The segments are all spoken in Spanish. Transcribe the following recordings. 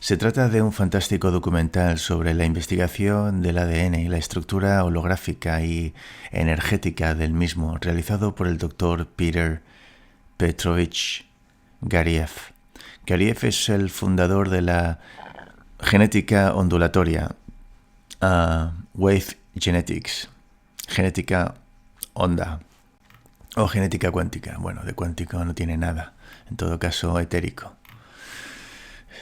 Se trata de un fantástico documental sobre la investigación del ADN y la estructura holográfica y energética del mismo, realizado por el Dr. Peter Petrovich Gariev. Gariev es el fundador de la genética ondulatoria, Wave Genetics, genética onda o genética cuántica. Bueno, de cuántico no tiene nada, en todo caso etérico.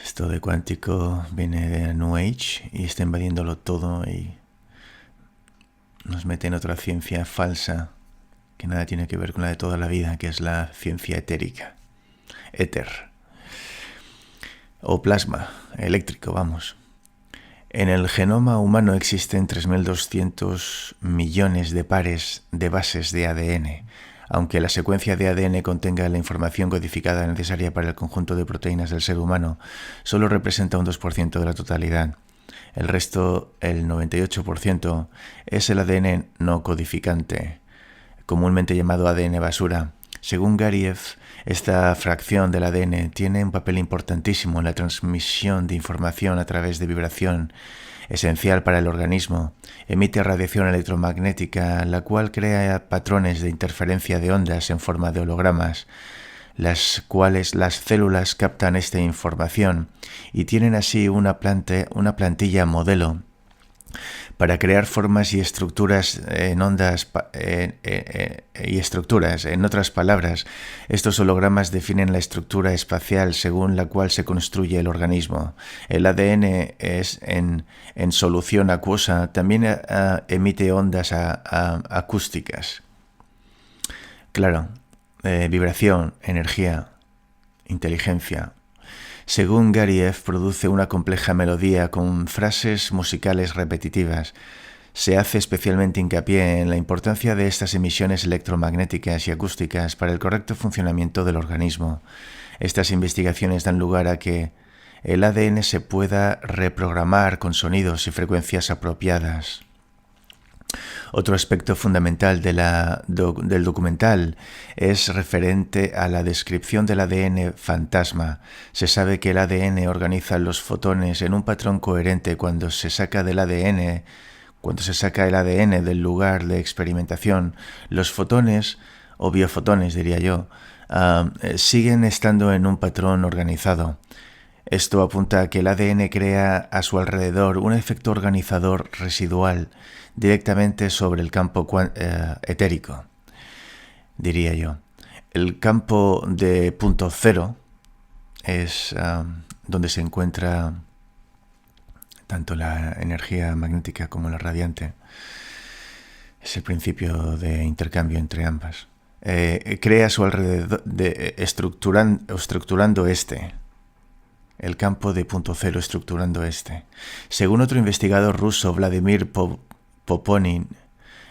Esto de cuántico viene de New Age y está invadiéndolo todo y nos mete en otra ciencia falsa que nada tiene que ver con la de toda la vida, que es la ciencia etérica, éter o plasma eléctrico, vamos. En el genoma humano existen 3.200 millones de pares de bases de ADN. Aunque la secuencia de ADN contenga la información codificada necesaria para el conjunto de proteínas del ser humano, solo representa un 2% de la totalidad. El resto, el 98%, es el ADN no codificante, comúnmente llamado ADN basura. Según Gariev, esta fracción del ADN tiene un papel importantísimo en la transmisión de información a través de vibración, esencial para el organismo. Emite radiación electromagnética, la cual crea patrones de interferencia de ondas en forma de hologramas, las cuales las células captan esta información y tienen así una plantilla modelo para crear formas y estructuras en ondas y estructuras. En otras palabras, estos hologramas definen la estructura espacial según la cual se construye el organismo. El ADN es en solución acuosa, también emite ondas acústicas. Claro, vibración, energía, inteligencia. Según Gariev, produce una compleja melodía con frases musicales repetitivas. Se hace especialmente hincapié en la importancia de estas emisiones electromagnéticas y acústicas para el correcto funcionamiento del organismo. Estas investigaciones dan lugar a que el ADN se pueda reprogramar con sonidos y frecuencias apropiadas. Otro aspecto fundamental del documental es referente a la descripción del ADN fantasma. Se sabe que el ADN organiza los fotones en un patrón coherente cuando se saca el ADN del lugar de experimentación. Los fotones, o biofotones diría yo, siguen estando en un patrón organizado. Esto apunta a que el ADN crea a su alrededor un efecto organizador residual directamente sobre el campo etérico, diría yo. El campo de punto cero es donde se encuentra tanto la energía magnética como la radiante. Es el principio de intercambio entre ambas. Crea a su alrededor, estructurando el campo de punto cero estructurando Según otro investigador ruso, Vladimir Poponin,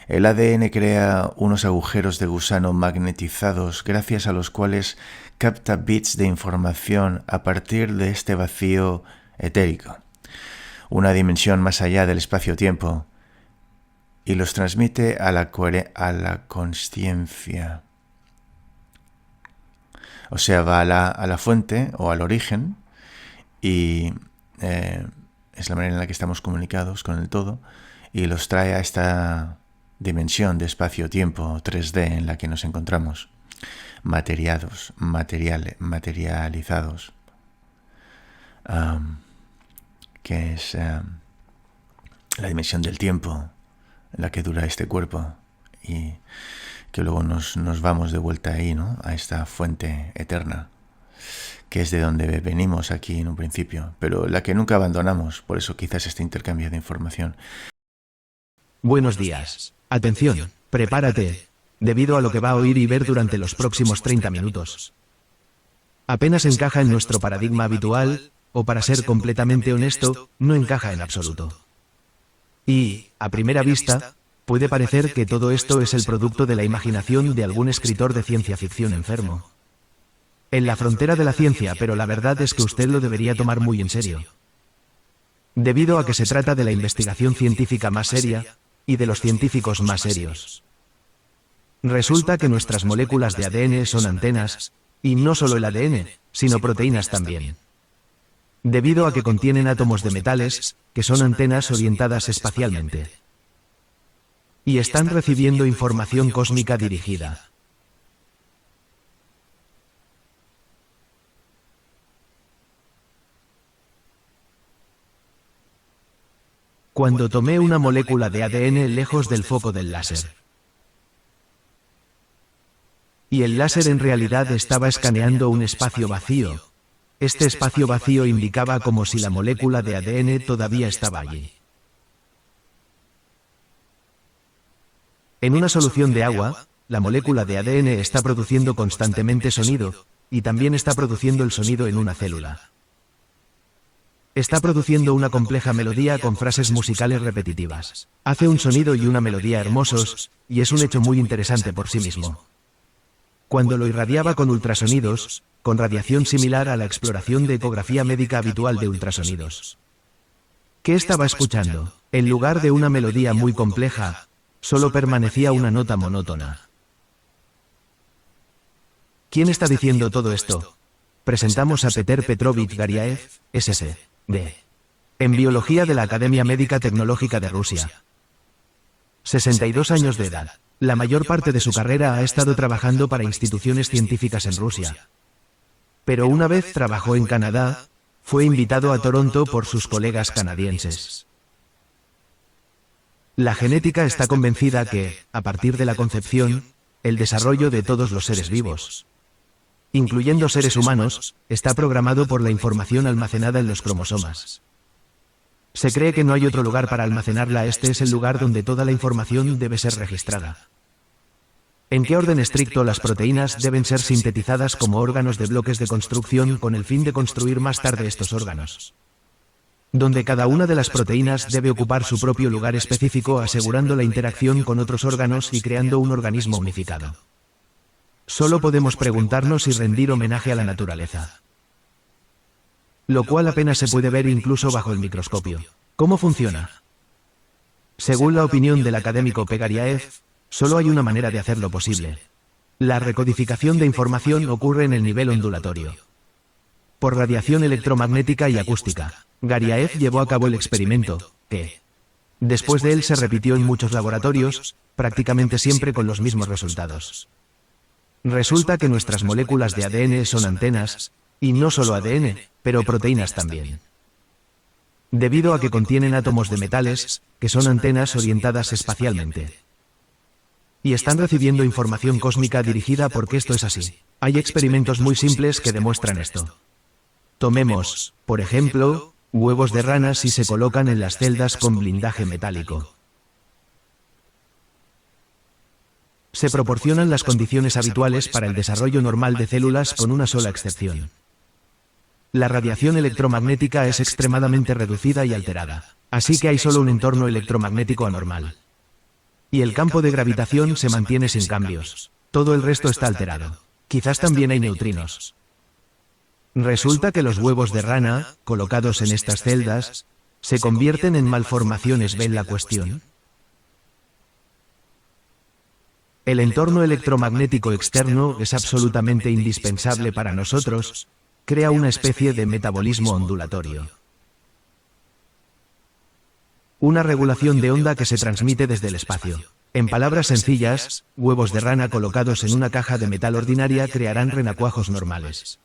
el ADN crea unos agujeros de gusano magnetizados gracias a los cuales capta bits de información a partir de este vacío etérico, una dimensión más allá del espacio-tiempo, y los transmite a la consciencia. O sea, va a la fuente o al origen, y es la manera en la que estamos comunicados con el todo, y los trae a esta dimensión de espacio-tiempo 3D en la que nos encontramos, materializados, que es la dimensión del tiempo en la que dura este cuerpo, y que luego nos vamos de vuelta ahí, ¿no?, a esta fuente eterna, que es de donde venimos aquí en un principio, pero la que nunca abandonamos. Por eso quizás este intercambio de información. Buenos días. Atención, prepárate, debido a lo que va a oír y ver durante los próximos 30 minutos. Apenas encaja en nuestro paradigma habitual, o para ser completamente honesto, no encaja en absoluto. Y, a primera vista, puede parecer que todo esto es el producto de la imaginación de algún escritor de ciencia ficción enfermo. En la frontera de la ciencia, pero la verdad es que usted lo debería tomar muy en serio. Debido a que se trata de la investigación científica más seria y de los científicos más serios. Resulta que nuestras moléculas de ADN son antenas, y no solo el ADN, sino proteínas también. debido a que contienen átomos de metales, que son antenas orientadas espacialmente. Y están recibiendo información cósmica dirigida. Cuando tomé una molécula de ADN lejos del foco del láser. Y el láser en realidad estaba escaneando un espacio vacío. Este espacio vacío indicaba como si la molécula de ADN todavía estaba allí. En una solución de agua, la molécula de ADN está produciendo constantemente sonido, y también está produciendo el sonido en una célula. Está produciendo una compleja melodía con frases musicales repetitivas. Hace un sonido y una melodía hermosos, y es un hecho muy interesante por sí mismo. Cuando lo irradiaba con ultrasonidos, con radiación similar a la exploración de ecografía médica habitual de ultrasonidos. ¿Qué estaba escuchando? En lugar de una melodía muy compleja, solo permanecía una nota monótona. ¿Quién está diciendo todo esto? Presentamos a Peter Petrovich Garyaev, SC.D. en Biología de la Academia Médica Tecnológica de Rusia. 62 años de edad. La mayor parte de su carrera ha estado trabajando para instituciones científicas en Rusia. Pero una vez trabajó en Canadá, fue invitado a Toronto por sus colegas canadienses. La genética está convencida que, a partir de la concepción, el desarrollo de todos los seres vivos, incluyendo seres humanos, está programado por la información almacenada en los cromosomas. Se cree que no hay otro lugar para almacenarla, este es el lugar donde toda la información debe ser registrada. ¿En qué orden estricto las proteínas deben ser sintetizadas como órganos de bloques de construcción con el fin de construir más tarde estos órganos? Donde cada una de las proteínas debe ocupar su propio lugar específico asegurando la interacción con otros órganos y creando un organismo unificado. Solo podemos preguntarnos y rendir homenaje a la naturaleza. Lo cual apenas se puede ver incluso bajo el microscopio. ¿Cómo funciona? Según la opinión del académico P. Garyaev, solo hay una manera de hacerlo posible. La recodificación de información ocurre en el nivel ondulatorio. Por radiación electromagnética y acústica. Garyaev llevó a cabo el experimento, que, después de él se repitió en muchos laboratorios, prácticamente siempre con los mismos resultados. Resulta que nuestras moléculas de ADN son antenas, y no solo ADN, pero proteínas también. Debido a que contienen átomos de metales, que son antenas orientadas espacialmente. Y están recibiendo información cósmica dirigida porque esto es así. Hay experimentos muy simples que demuestran esto. Tomemos, por ejemplo, huevos de ranas y se colocan en las celdas con blindaje metálico. Se proporcionan las condiciones habituales para el desarrollo normal de células con una sola excepción. La radiación electromagnética es extremadamente reducida y alterada, así que hay solo un entorno electromagnético anormal. Y el campo de gravitación se mantiene sin cambios. Todo el resto está alterado. Quizás también hay neutrinos. Resulta que los huevos de rana, colocados en estas celdas, se convierten en malformaciones. ¿Ven la cuestión? El entorno electromagnético externo es absolutamente indispensable para nosotros, crea una especie de metabolismo ondulatorio. Una regulación de onda que se transmite desde el espacio. En palabras sencillas, huevos de rana colocados en una caja de metal ordinaria crearán renacuajos normales,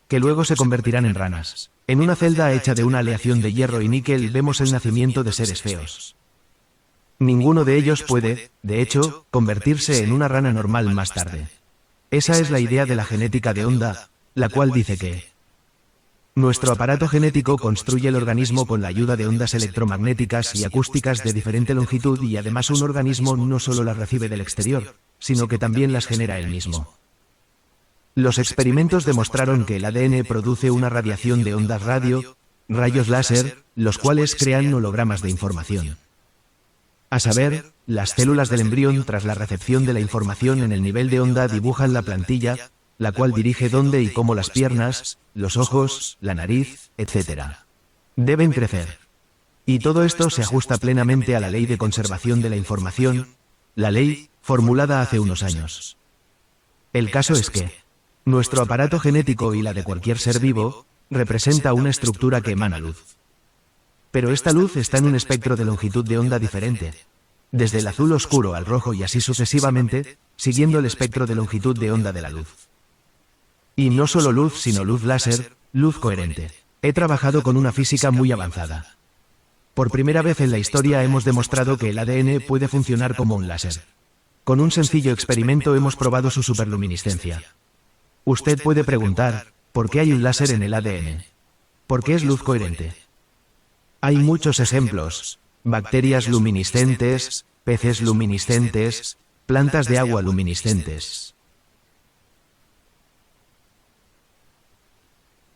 que luego se convertirán en ranas. En una celda hecha de una aleación de hierro y níquel vemos el nacimiento de seres feos. Ninguno de ellos puede, de hecho, convertirse en una rana normal más tarde. Esa es la idea de la genética de onda, la cual dice que nuestro aparato genético construye el organismo con la ayuda de ondas electromagnéticas y acústicas de diferente longitud y además un organismo no solo las recibe del exterior, sino que también las genera él mismo. Los experimentos demostraron que el ADN produce una radiación de ondas radio, rayos láser, los cuales crean hologramas de información. A saber, las células del embrión tras la recepción de la información en el nivel de onda dibujan la plantilla, la cual dirige dónde y cómo las piernas, los ojos, la nariz, etc. deben crecer. Y todo esto se ajusta plenamente a la ley de conservación de la información, la ley formulada hace unos años. El caso es que nuestro aparato genético y la de cualquier ser vivo representa una estructura que emana luz. Pero esta luz está en un espectro de longitud de onda diferente, desde el azul oscuro al rojo y así sucesivamente, siguiendo el espectro de longitud de onda de la luz. Y no solo luz, sino luz láser, luz coherente. He trabajado con una física muy avanzada. Por primera vez en la historia hemos demostrado que el ADN puede funcionar como un láser. Con un sencillo experimento hemos probado su superluminiscencia. Usted puede preguntar, ¿por qué hay un láser en el ADN? ¿Por qué es luz coherente? Hay muchos ejemplos: bacterias luminiscentes, peces luminiscentes, plantas de agua luminiscentes.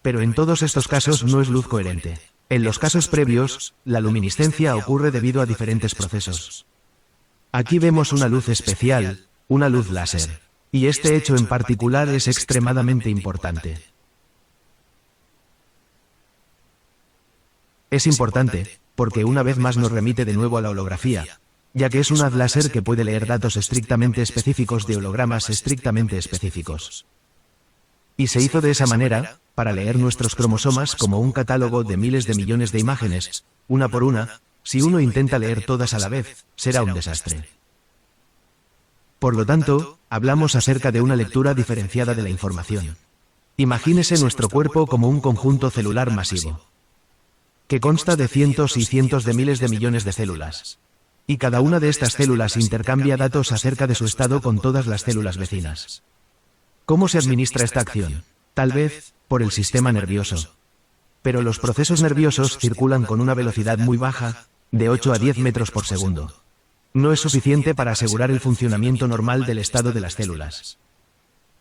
Pero en todos estos casos no es luz coherente. En los casos previos, la luminiscencia ocurre debido a diferentes procesos. Aquí vemos una luz especial, una luz láser, y este hecho en particular es extremadamente importante. Es importante, porque una vez más nos remite de nuevo a la holografía, ya que es un haz láser que puede leer datos estrictamente específicos de hologramas estrictamente específicos. Y se hizo de esa manera, para leer nuestros cromosomas como un catálogo de miles de millones de imágenes, una por una. Si uno intenta leer todas a la vez, será un desastre. Por lo tanto, hablamos acerca de una lectura diferenciada de la información. Imagínese nuestro cuerpo como un conjunto celular masivo, que consta de cientos y cientos de miles de millones de células. Y cada una de estas células intercambia datos acerca de su estado con todas las células vecinas. ¿Cómo se administra esta acción? Tal vez, por el sistema nervioso. Pero los procesos nerviosos circulan con una velocidad muy baja, de 8 a 10 metros por segundo. No es suficiente para asegurar el funcionamiento normal del estado de las células.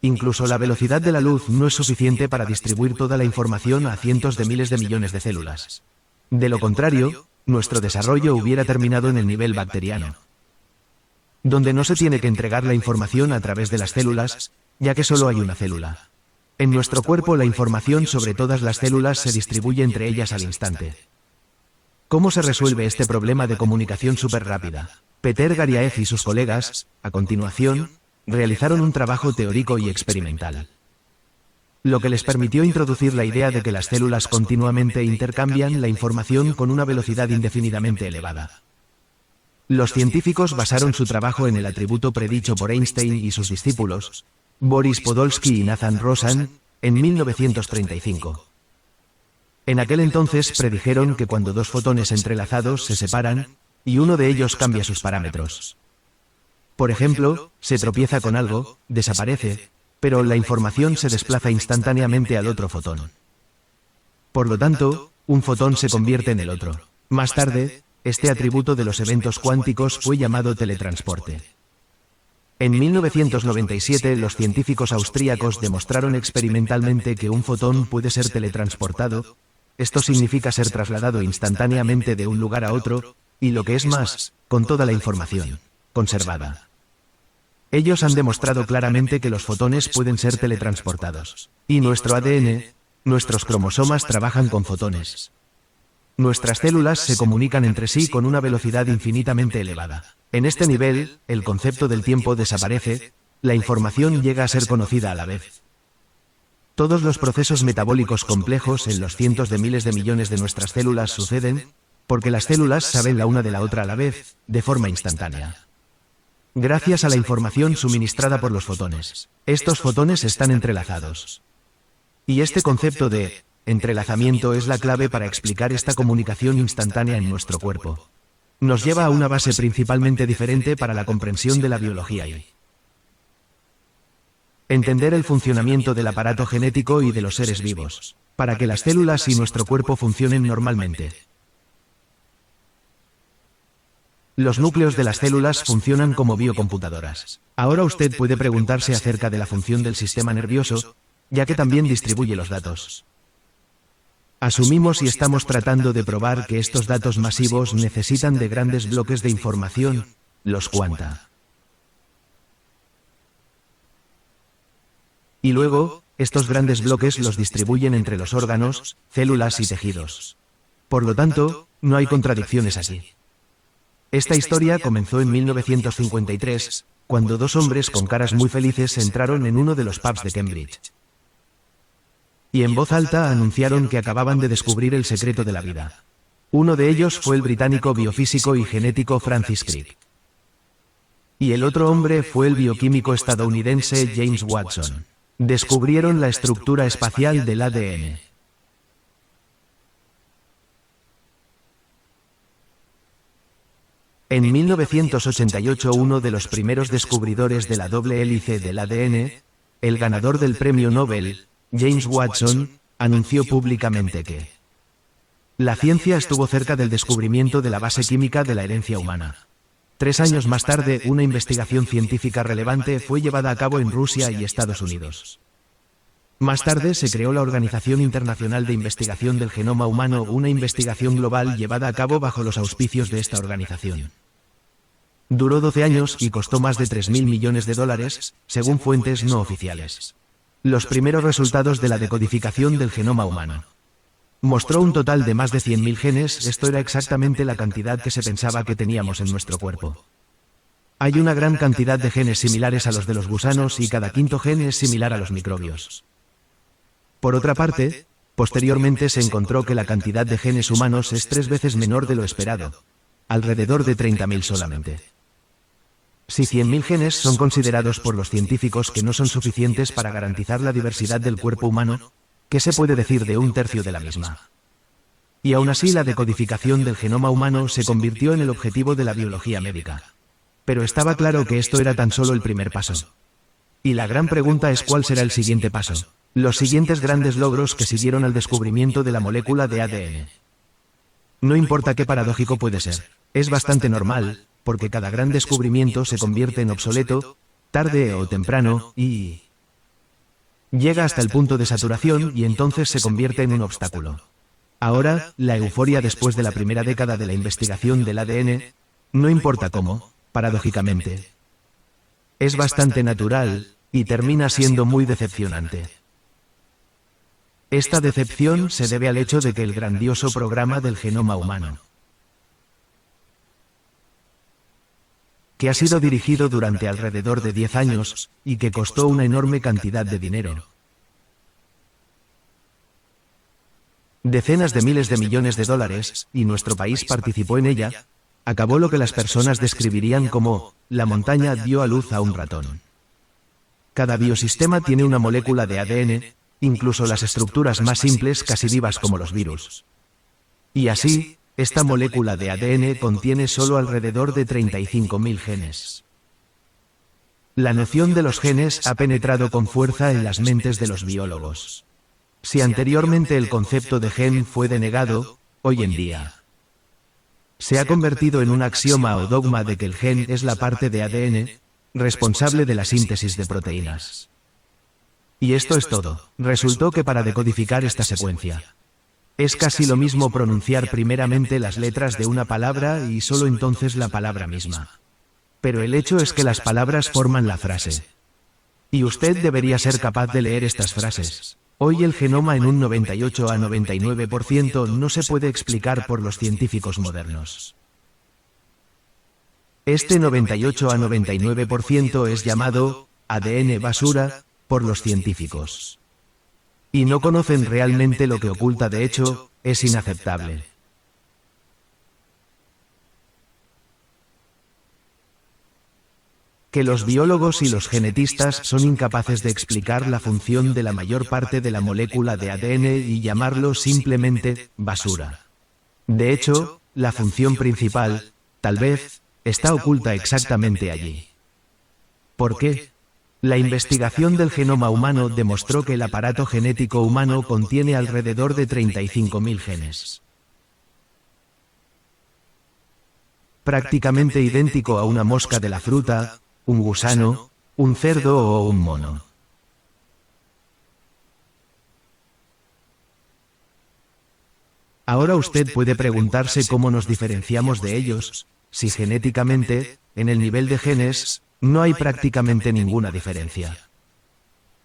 Incluso la velocidad de la luz no es suficiente para distribuir toda la información a cientos de miles de millones de células. De lo contrario, nuestro desarrollo hubiera terminado en el nivel bacteriano, donde no se tiene que entregar la información a través de las células, ya que solo hay una célula. En nuestro cuerpo la información sobre todas las células se distribuye entre ellas al instante. ¿Cómo se resuelve este problema de comunicación superrápida? Peter Garyaev y sus colegas, a continuación, realizaron un trabajo teórico y experimental, lo que les permitió introducir la idea de que las células continuamente intercambian la información con una velocidad indefinidamente elevada. Los científicos basaron su trabajo en el atributo predicho por Einstein y sus discípulos, Boris Podolsky y Nathan Rosen, en 1935. En aquel entonces predijeron que cuando dos fotones entrelazados se separan, y uno de ellos cambia sus parámetros. Por ejemplo, se tropieza con algo, desaparece, pero la información se desplaza instantáneamente al otro fotón. Por lo tanto, un fotón se convierte en el otro. Más tarde, este atributo de los eventos cuánticos fue llamado teletransporte. En 1997, los científicos austríacos demostraron experimentalmente que un fotón puede ser teletransportado. Esto significa ser trasladado instantáneamente de un lugar a otro, y lo que es más, con toda la información conservada. Ellos han demostrado claramente que los fotones pueden ser teletransportados. Y nuestro ADN, nuestros cromosomas trabajan con fotones. Nuestras células se comunican entre sí con una velocidad infinitamente elevada. En este nivel, el concepto del tiempo desaparece, la información llega a ser conocida a la vez. Todos los procesos metabólicos complejos en los cientos de miles de millones de nuestras células suceden, porque las células saben la una de la otra a la vez, de forma instantánea. Gracias a la información suministrada por los fotones. Estos fotones están entrelazados. Y este concepto de entrelazamiento es la clave para explicar esta comunicación instantánea en nuestro cuerpo. Nos lleva a una base principalmente diferente para la comprensión de la biología y entender el funcionamiento del aparato genético y de los seres vivos, para que las células y nuestro cuerpo funcionen normalmente. Los núcleos de las células funcionan como biocomputadoras. Ahora usted puede preguntarse acerca de la función del sistema nervioso, ya que también distribuye los datos. Asumimos y estamos tratando de probar que estos datos masivos necesitan de grandes bloques de información, los cuanta. Y luego, estos grandes bloques los distribuyen entre los órganos, células y tejidos. Por lo tanto, no hay contradicciones aquí. Esta historia comenzó en 1953, cuando dos hombres con caras muy felices entraron en uno de los pubs de Cambridge. y en voz alta anunciaron que acababan de descubrir el secreto de la vida. Uno de ellos fue el británico biofísico y genético Francis Crick. Y el otro hombre fue el bioquímico estadounidense James Watson. Descubrieron la estructura espacial del ADN. En 1988, uno de los primeros descubridores de la doble hélice del ADN, el ganador del premio Nobel, James Watson, anunció públicamente que la ciencia estuvo cerca del descubrimiento de la base química de la herencia humana. 3 años más tarde, una investigación científica relevante fue llevada a cabo en Rusia y Estados Unidos. Más tarde se creó la Organización Internacional de Investigación del Genoma Humano, una investigación global llevada a cabo bajo los auspicios de esta organización. Duró 12 años y costó más de $3.000 millones, según fuentes no oficiales. Los primeros resultados de la decodificación del genoma humano. Mostró un total de más de 100.000 genes, esto era exactamente la cantidad que se pensaba que teníamos en nuestro cuerpo. Hay una gran cantidad de genes similares a los de los gusanos y cada quinto gen es similar a los microbios. Por otra parte, posteriormente se encontró que la cantidad de genes humanos es 3 veces menor de lo esperado, alrededor de 30.000 solamente. Si 100.000 genes son considerados por los científicos que no son suficientes para garantizar la diversidad del cuerpo humano, ¿qué se puede decir de 1/3 de la misma? Y aún así la decodificación del genoma humano se convirtió en el objetivo de la biología médica. Pero estaba claro que esto era tan solo el primer paso. Y la gran pregunta es ¿cuál será el siguiente paso? Los siguientes grandes logros que siguieron al descubrimiento de la molécula de ADN. No importa qué paradójico puede ser, es bastante normal, porque cada gran descubrimiento se convierte en obsoleto, tarde o temprano, y llega hasta el punto de saturación y entonces se convierte en un obstáculo. Ahora, la euforia después de la primera década de la investigación del ADN, no importa cómo, paradójicamente, es bastante natural y termina siendo muy decepcionante. Esta decepción se debe al hecho de que el grandioso programa del genoma humano, que ha sido dirigido durante alrededor de 10 años y que costó una enorme cantidad de dinero, decenas de miles de millones de dólares, y nuestro país participó en ella, acabó lo que las personas describirían como la montaña dio a luz a un ratón. Cada biosistema tiene una molécula de ADN, incluso las estructuras más simples casi vivas como los virus. Y así, esta molécula de ADN contiene solo alrededor de 35.000 genes. La noción de los genes ha penetrado con fuerza en las mentes de los biólogos. Si anteriormente el concepto de gen fue denegado, hoy en día se ha convertido en un axioma o dogma de que el gen es la parte de ADN responsable de la síntesis de proteínas. Y esto es todo. Resultó que para decodificar esta secuencia, es casi lo mismo pronunciar primeramente las letras de una palabra y solo entonces la palabra misma. Pero el hecho es que las palabras forman la frase. Y usted debería ser capaz de leer estas frases. Hoy el genoma en un 98 a 99% no se puede explicar por los científicos modernos. Este 98 a 99% es llamado ADN basura por los científicos. Y no conocen realmente lo que oculta, de hecho, es inaceptable. Que los biólogos y los genetistas son incapaces de explicar la función de la mayor parte de la molécula de ADN y llamarlo simplemente basura. De hecho, la función principal, tal vez, está oculta exactamente allí. ¿Por qué? La investigación del genoma humano demostró que el aparato genético humano contiene alrededor de 35.000 genes. Prácticamente idéntico a una mosca de la fruta, un gusano, un cerdo o un mono. Ahora usted puede preguntarse cómo nos diferenciamos de ellos, si genéticamente, en el nivel de genes, no hay prácticamente ninguna diferencia.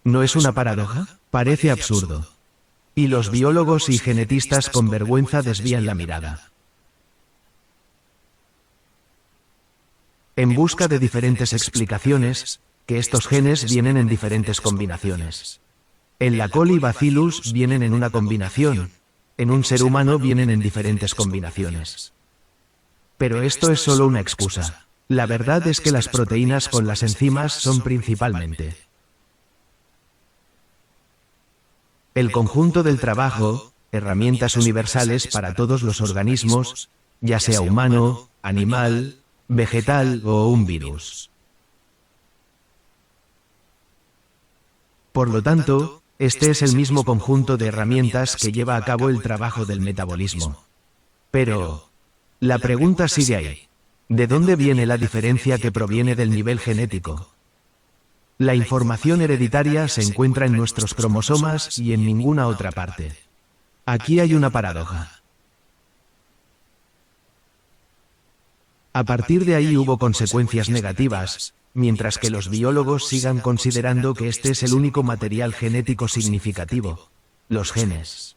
¿No es una paradoja? Parece absurdo. Y los biólogos y genetistas con vergüenza desvían la mirada. En busca de diferentes explicaciones, que estos genes vienen en diferentes combinaciones. En la coli Bacillus vienen en una combinación, en un ser humano vienen en diferentes combinaciones. Pero esto es solo una excusa. La verdad es que las proteínas con las enzimas son principalmente el conjunto del trabajo, herramientas universales para todos los organismos, ya sea humano, animal, vegetal o un virus. Por lo tanto, este es el mismo conjunto de herramientas que lleva a cabo el trabajo del metabolismo. Pero la pregunta sigue ahí. ¿De dónde viene la diferencia que proviene del nivel genético? La información hereditaria se encuentra en nuestros cromosomas y en ninguna otra parte. Aquí hay una paradoja. A partir de ahí hubo consecuencias negativas, mientras que los biólogos sigan considerando que este es el único material genético significativo, los genes.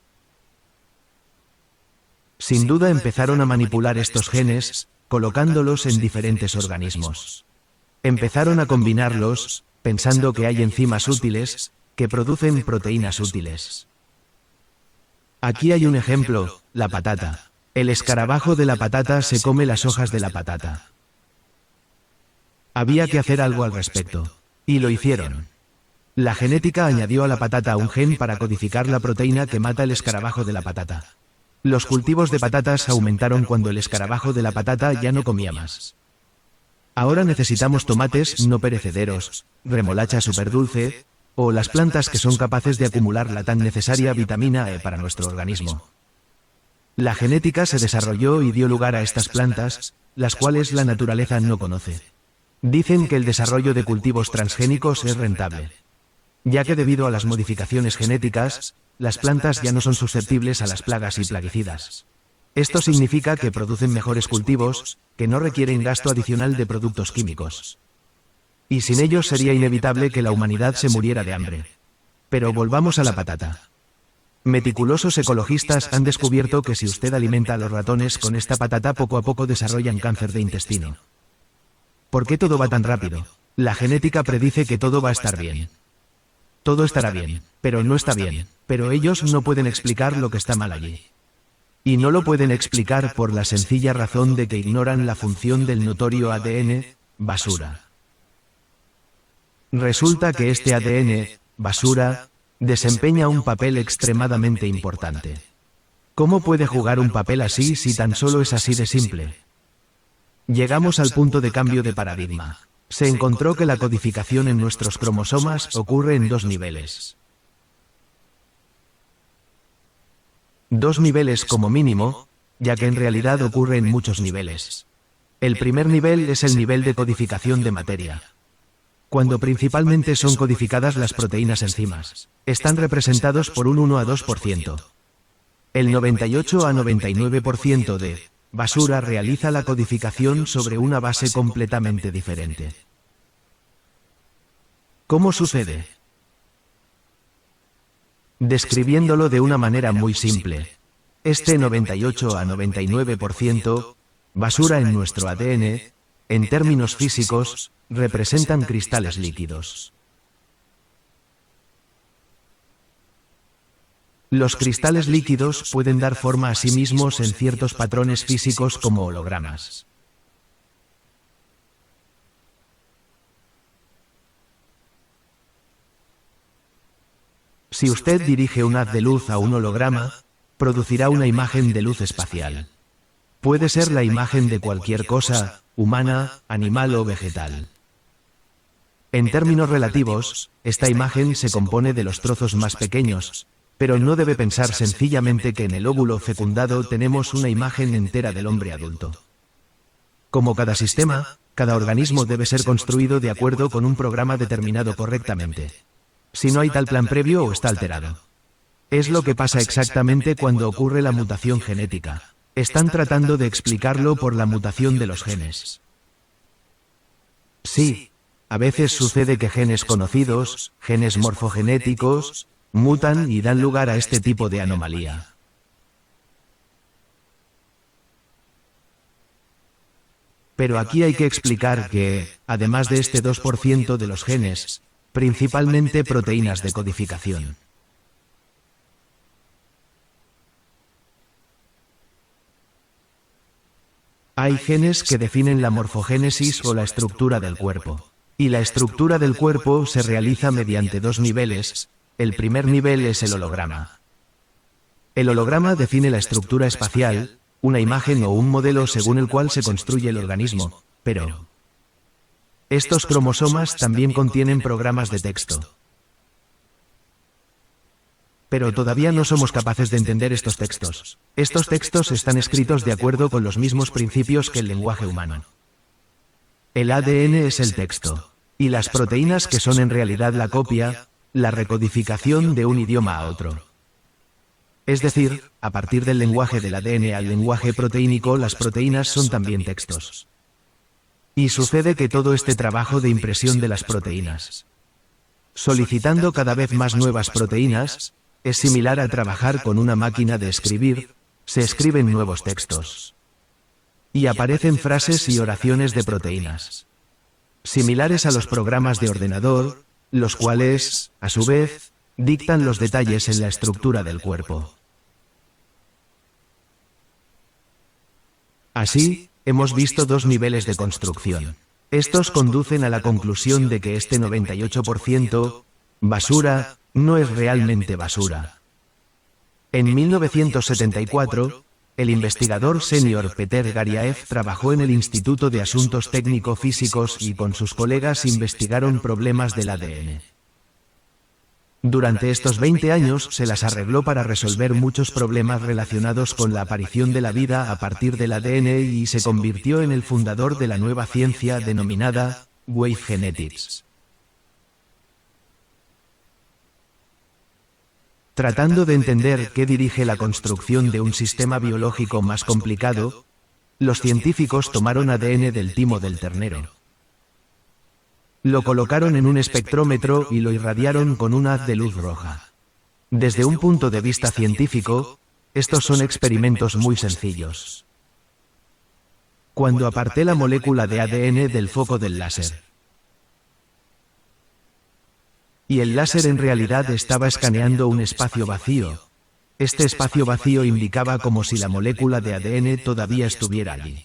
Sin duda empezaron a manipular estos genes, colocándolos en diferentes organismos. Empezaron a combinarlos, pensando que hay enzimas útiles, que producen proteínas útiles. Aquí hay un ejemplo, la patata. El escarabajo de la patata se come las hojas de la patata. Había que hacer algo al respecto. Y lo hicieron. La genética añadió a la patata un gen para codificar la proteína que mata el escarabajo de la patata. Los cultivos de patatas aumentaron cuando el escarabajo de la patata ya no comía más. Ahora necesitamos tomates no perecederos, remolacha superdulce, o las plantas que son capaces de acumular la tan necesaria vitamina E para nuestro organismo. La genética se desarrolló y dio lugar a estas plantas, las cuales la naturaleza no conoce. Dicen que el desarrollo de cultivos transgénicos es rentable, ya que debido a las modificaciones genéticas, las plantas ya no son susceptibles a las plagas y plaguicidas. Esto significa que producen mejores cultivos, que no requieren gasto adicional de productos químicos. Y sin ellos sería inevitable que la humanidad se muriera de hambre. Pero volvamos a la patata. Meticulosos ecologistas han descubierto que si usted alimenta a los ratones con esta patata, poco a poco desarrollan cáncer de intestino. ¿Por qué todo va tan rápido? La genética predice que todo va a estar bien. Todo estará bien, pero no está bien. Pero ellos no pueden explicar lo que está mal allí. Y no lo pueden explicar por la sencilla razón de que ignoran la función del notorio ADN, basura. Resulta que este ADN, basura, desempeña un papel extremadamente importante. ¿Cómo puede jugar un papel así si tan solo es así de simple? Llegamos al punto de cambio de paradigma. Se encontró que la codificación en nuestros cromosomas ocurre en dos niveles. Dos niveles como mínimo, ya que en realidad ocurre en muchos niveles. El primer nivel es el nivel de codificación de materia, cuando principalmente son codificadas las proteínas enzimas. Están representados por un 1 a 2%. El 98 a 99% de basura realiza la codificación sobre una base completamente diferente. ¿Cómo sucede? Describiéndolo de una manera muy simple, este 98 a 99% basura en nuestro ADN, en términos físicos, representan cristales líquidos. Los cristales líquidos pueden dar forma a sí mismos en ciertos patrones físicos como hologramas. Si usted dirige un haz de luz a un holograma, producirá una imagen de luz espacial. Puede ser la imagen de cualquier cosa, humana, animal o vegetal. En términos relativos, esta imagen se compone de los trozos más pequeños, pero no debe pensar sencillamente que en el óvulo fecundado tenemos una imagen entera del hombre adulto. Como cada sistema, cada organismo debe ser construido de acuerdo con un programa determinado correctamente. Si no hay tal plan previo o está alterado. Es lo que pasa exactamente cuando ocurre la mutación genética. Están tratando de explicarlo por la mutación de los genes. Sí, a veces sucede que genes conocidos, genes morfogenéticos, mutan y dan lugar a este tipo de anomalía. Pero aquí hay que explicar que, además de este 2% de los genes, principalmente proteínas de codificación, Hay genes que definen la morfogénesis o la estructura del cuerpo. Y la estructura del cuerpo se realiza mediante dos niveles. El primer nivel es el holograma. El holograma define la estructura espacial, una imagen o un modelo según el cual se construye el organismo, pero estos cromosomas también contienen programas de texto. Pero todavía no somos capaces de entender estos textos. Estos textos están escritos de acuerdo con los mismos principios que el lenguaje humano. El ADN es el texto, y las proteínas que son en realidad la copia, la recodificación de un idioma a otro. Es decir, a partir del lenguaje del ADN al lenguaje proteínico, las proteínas son también textos. Y sucede que todo este trabajo de impresión de las proteínas, solicitando cada vez más nuevas proteínas, es similar a trabajar con una máquina de escribir. Se escriben nuevos textos. Y aparecen frases y oraciones de proteínas, similares a los programas de ordenador, los cuales, a su vez, dictan los detalles en la estructura del cuerpo. Así, hemos visto dos niveles de construcción. Estos conducen a la conclusión de que este 98% basura no es realmente basura. En 1974, el investigador senior Peter Garyaev trabajó en el Instituto de Asuntos Técnico-Físicos y con sus colegas investigaron problemas del ADN. Durante estos 20 años se las arregló para resolver muchos problemas relacionados con la aparición de la vida a partir del ADN y se convirtió en el fundador de la nueva ciencia denominada Wave Genetics. Tratando de entender qué dirige la construcción de un sistema biológico más complicado, los científicos tomaron ADN del timo del ternero. Lo colocaron en un espectrómetro y lo irradiaron con un haz de luz roja. Desde un punto de vista científico, estos son experimentos muy sencillos. Cuando aparté la molécula de ADN del foco del láser, y el láser en realidad estaba escaneando un espacio vacío, este espacio vacío indicaba como si la molécula de ADN todavía estuviera allí.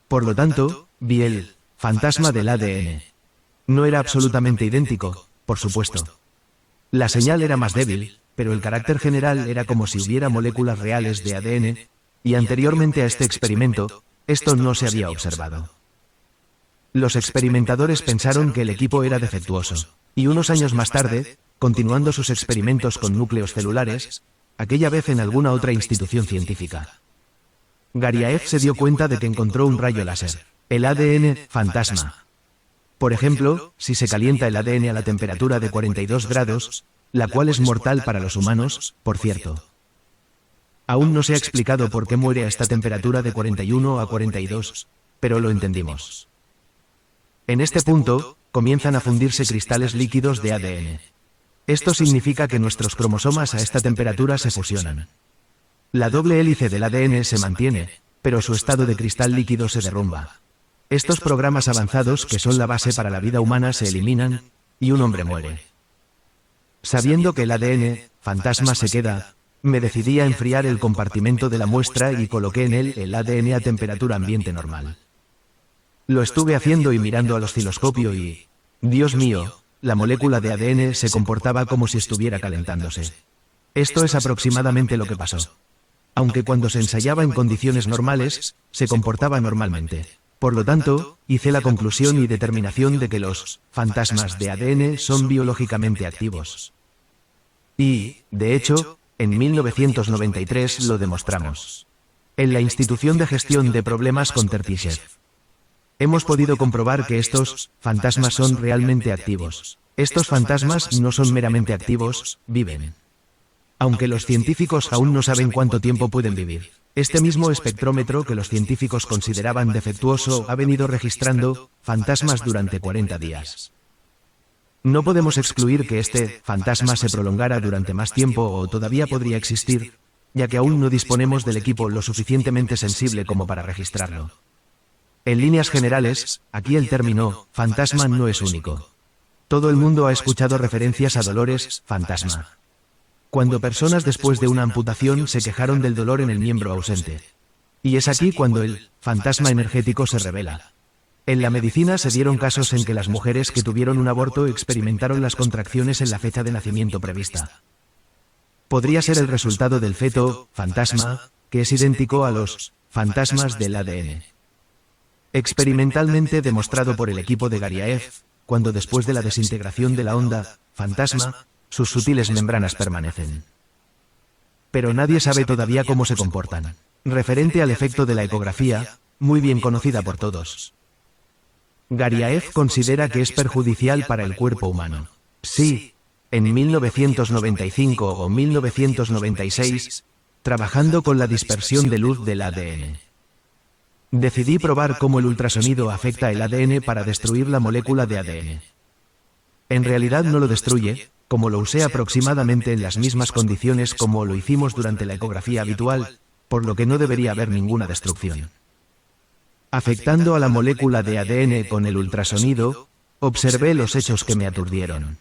Por lo tanto, vi el fantasma del ADN. No era absolutamente idéntico, por supuesto. La señal era más débil, pero el carácter general era como si hubiera moléculas reales de ADN, y anteriormente a este experimento, esto no se había observado. Los experimentadores pensaron que el equipo era defectuoso, y unos años más tarde, continuando sus experimentos con núcleos celulares, aquella vez en alguna otra institución científica, Garyaev se dio cuenta de que encontró un rayo láser, el ADN fantasma. Por ejemplo, si se calienta el ADN a la temperatura de 42 grados, la cual es mortal para los humanos, por cierto. Aún no se ha explicado por qué muere a esta temperatura de 41 a 42, pero lo entendimos. En este punto, comienzan a fundirse cristales líquidos de ADN. Esto significa que nuestros cromosomas a esta temperatura se fusionan. La doble hélice del ADN se mantiene, pero su estado de cristal líquido se derrumba. Estos programas avanzados, que son la base para la vida humana, se eliminan, y un hombre muere. Sabiendo que el ADN fantasma se queda, me decidí a enfriar el compartimento de la muestra y coloqué en él el ADN a temperatura ambiente normal. Lo estuve haciendo y mirando al osciloscopio y, Dios mío, la molécula de ADN se comportaba como si estuviera calentándose. Esto es aproximadamente lo que pasó. Aunque cuando se ensayaba en condiciones normales, se comportaba normalmente. Por lo tanto, hice la conclusión y determinación de que los fantasmas de ADN son biológicamente activos. Y, de hecho, en 1993 lo demostramos. En la Institución de Gestión de Problemas con Tertishev. Hemos podido comprobar que estos fantasmas son realmente activos. Estos fantasmas no son meramente activos, viven. Aunque los científicos aún no saben cuánto tiempo pueden vivir. Este mismo espectrómetro que los científicos consideraban defectuoso ha venido registrando fantasmas durante 40 días. No podemos excluir que este fantasma se prolongara durante más tiempo o todavía podría existir, ya que aún no disponemos del equipo lo suficientemente sensible como para registrarlo. En líneas generales, aquí el término fantasma no es único. Todo el mundo ha escuchado referencias a dolores fantasma. Cuando personas después de una amputación se quejaron del dolor en el miembro ausente. Y es aquí cuando el fantasma energético se revela. En la medicina se dieron casos en que las mujeres que tuvieron un aborto experimentaron las contracciones en la fecha de nacimiento prevista. Podría ser el resultado del feto fantasma, que es idéntico a los fantasmas del ADN. Experimentalmente demostrado por el equipo de Gariaev, cuando después de la desintegración de la onda fantasma, sus sutiles membranas permanecen. Pero nadie sabe todavía cómo se comportan. Referente al efecto de la ecografía, muy bien conocida por todos. Gariaev considera que es perjudicial para el cuerpo humano. Sí, en 1995 o 1996, trabajando con la dispersión de luz del ADN. Decidí probar cómo el ultrasonido afecta el ADN para destruir la molécula de ADN. En realidad no lo destruye, como lo usé aproximadamente en las mismas condiciones como lo hicimos durante la ecografía habitual, por lo que no debería haber ninguna destrucción. Afectando a la molécula de ADN con el ultrasonido, observé los hechos que me aturdieron.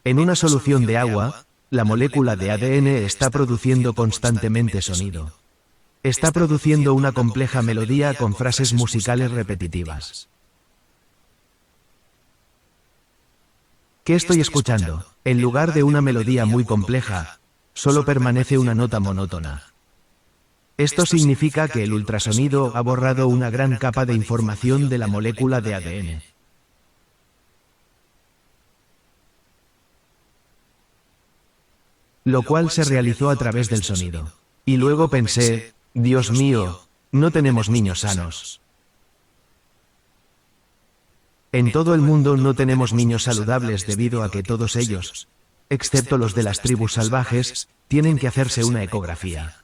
En una solución de agua, la molécula de ADN está produciendo constantemente sonido. Está produciendo una compleja melodía con frases musicales repetitivas. ¿Qué estoy escuchando? En lugar de una melodía muy compleja, solo permanece una nota monótona. Esto significa que el ultrasonido ha borrado una gran capa de información de la molécula de ADN. Lo cual se realizó a través del sonido. Y luego pensé, Dios mío, no tenemos niños sanos. En todo el mundo no tenemos niños saludables debido a que todos ellos, excepto los de las tribus salvajes, tienen que hacerse una ecografía.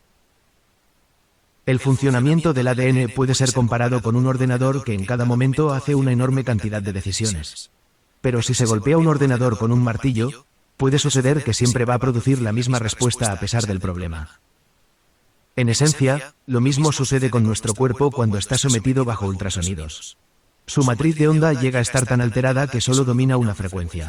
El funcionamiento del ADN puede ser comparado con un ordenador que en cada momento hace una enorme cantidad de decisiones. Pero si se golpea un ordenador con un martillo, puede suceder que siempre va a producir la misma respuesta a pesar del problema. En esencia, lo mismo sucede con nuestro cuerpo cuando está sometido bajo ultrasonidos. Su matriz de onda llega a estar tan alterada que solo domina una frecuencia.